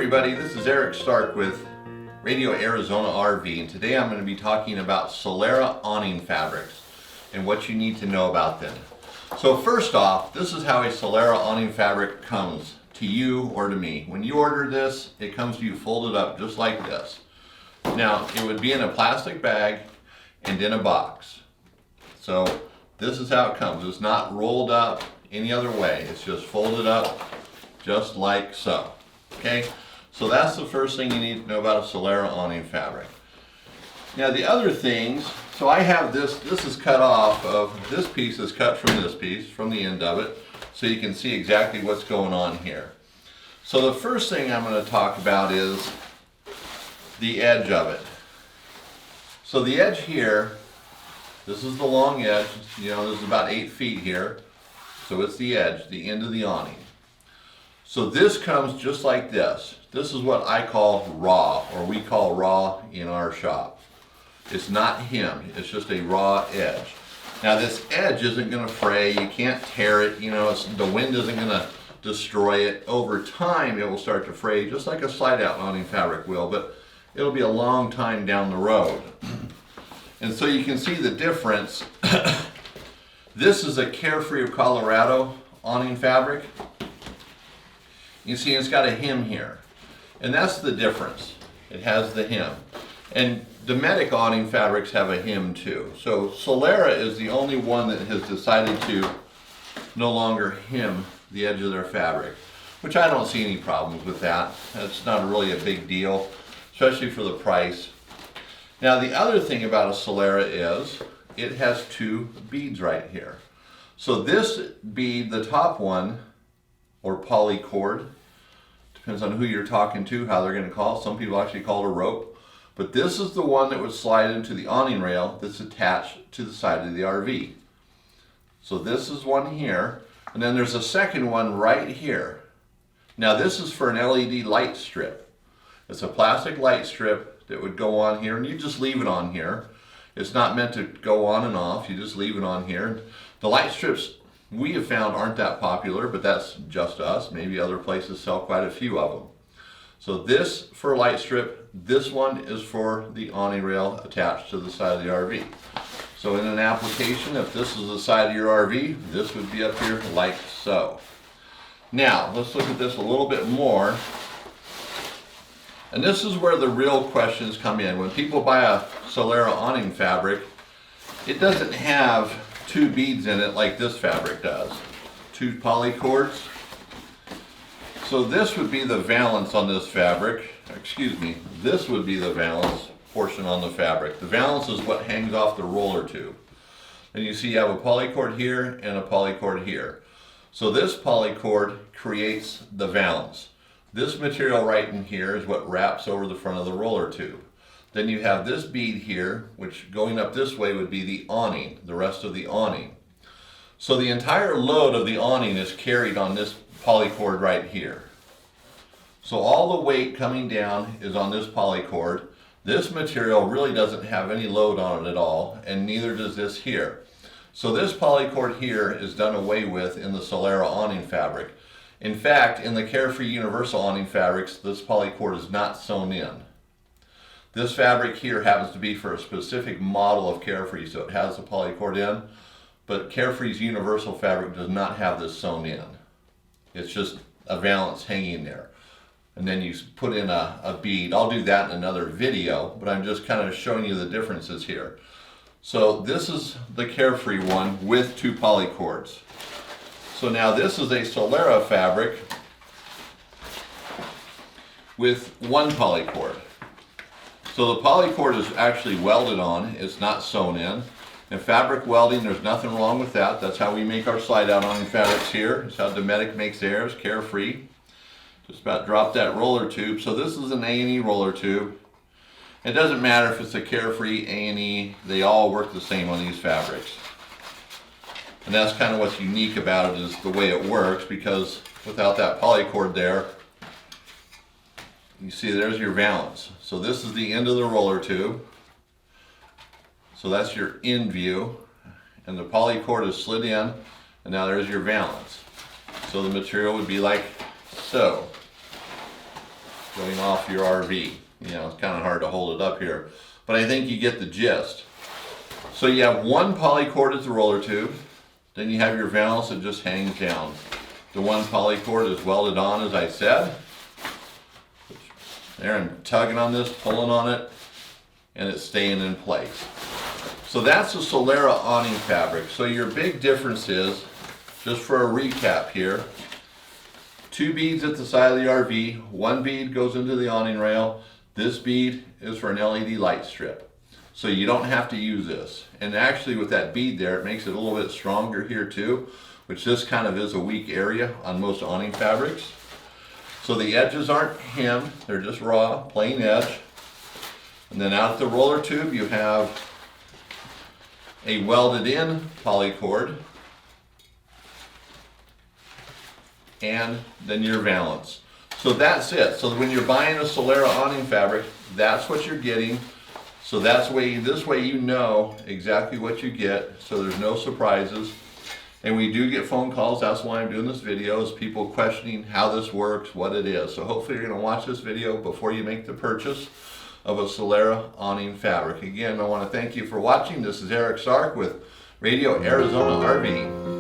everybody, this is Eric Stark with Radio Arizona RV, and today I'm going to be talking about Solera awning fabrics and what you need to know about them. So first off, this is how a Solera awning fabric comes to you or to me. When you order this, it comes to you folded up just like this. Now, it would be in a plastic bag and in a box. So this is how it comes. It's not rolled up any other way. It's just folded up just like so. Okay, so that's the first thing you need to know about a Solera awning fabric. Now the other things, so I have this is cut off of, this piece is cut from this piece, from the end of it, so you can see exactly what's going on here. So the first thing I'm going to talk about is the edge of it. So the edge here, this is the long edge, this is about 8 feet here, so it's the edge, the end of the awning. So this comes just like this. This is what I call raw, or we call raw in our shop. It's not hemmed, it's just a raw edge. Now this edge isn't going to fray, you can't tear it, the wind isn't going to destroy it. Over time it will start to fray, just like a slide out awning fabric will, but it'll be a long time down the road. And so you can see the difference. This is a Carefree of Colorado awning fabric. You see it's got a hem here, and that's the difference. It has the hem. And Dometic awning fabrics have a hem too. So Solera is the only one that has decided to no longer hem the edge of their fabric, which I don't see any problems with that. That's not really a big deal, especially for the price. Now the other thing about a Solera is it has 2 beads right here. So this bead, the top one, or poly cord, depends on who you're talking to, how they're going to call it. Some people actually call it a rope. But this is the one that would slide into the awning rail that's attached to the side of the RV. So this is one here, and then there's a second one right here. Now this is for an LED light strip. It's a plastic light strip that would go on here, and you just leave it on here. It's not meant to go on and off, you just leave it on here. The light strips we have found aren't that popular, but that's just us. Maybe other places sell quite a few of them. So this for a light strip, this one is for the awning rail attached to the side of the RV. So in an application, if this is the side of your RV, this would be up here like so. Now, let's look at this a little bit more. And this is where the real questions come in. When people buy a Solera awning fabric, it doesn't have 2 beads in it like this fabric does. 2 poly cords. So this would be the valance on this fabric. Excuse me, this would be the valance portion on the fabric. The valance is what hangs off the roller tube. And you see you have a poly cord here and a poly cord here. So this poly cord creates the valance. This material right in here is what wraps over the front of the roller tube. Then you have this bead here, which going up this way would be the awning, the rest of the awning. So the entire load of the awning is carried on this poly cord right here. So all the weight coming down is on this poly cord. This material really doesn't have any load on it at all, and neither does this here. So this poly cord here is done away with in the Solera awning fabric. In fact, in the Carefree Universal awning fabrics, this poly cord is not sewn in. This fabric here happens to be for a specific model of Carefree, so it has the poly cord in, but Carefree's Universal fabric does not have this sewn in. It's just a valance hanging there. And then you put in a bead. I'll do that in another video, but I'm just kind of showing you the differences here. So this is the Carefree one with 2 poly cords. So now this is a Solera fabric with 1 poly cord. So the poly cord is actually welded on, it's not sewn in. And fabric welding, there's nothing wrong with that. That's how we make our slide out awning fabrics here. It's how Dometic makes theirs, Carefree. Just about drop that roller tube. So this is an A&E roller tube. It doesn't matter if it's a Carefree, A&E, they all work the same on these fabrics. And that's kind of what's unique about it, is the way it works, because without that poly cord there, you see there's your valance. So this is the end of the roller tube. So that's your end view. And the poly cord is slid in, and now there's your valance. So the material would be like so. going off your RV. You know, it's kind of hard to hold it up here, but I think you get the gist. So you have one poly cord as the roller tube, then you have your valance that just hangs down. The one poly cord is welded on, as I said. There, I'm tugging on this, pulling on it, and it's staying in place. So that's the Solera awning fabric. So your big difference is, just for a recap here, 2 beads at the side of the RV, 1 bead goes into the awning rail. This bead is for an LED light strip. So you don't have to use this. And actually with that bead there, it makes it a little bit stronger here too, which this kind of is a weak area on most awning fabrics. So the edges aren't hemmed, they're just raw, plain edge. And then out at the roller tube, you have a welded in poly cord, and then your valance. So that's it. So when you're buying a Solera awning fabric, that's what you're getting. So that's this way you know exactly what you get, so there's no surprises. And we do get phone calls, that's why I'm doing this video, is people questioning how this works, what it is. So hopefully you're gonna watch this video before you make the purchase of a Solera awning fabric. Again, I wanna thank you for watching. This is Eric Sark with Radio Arizona RV.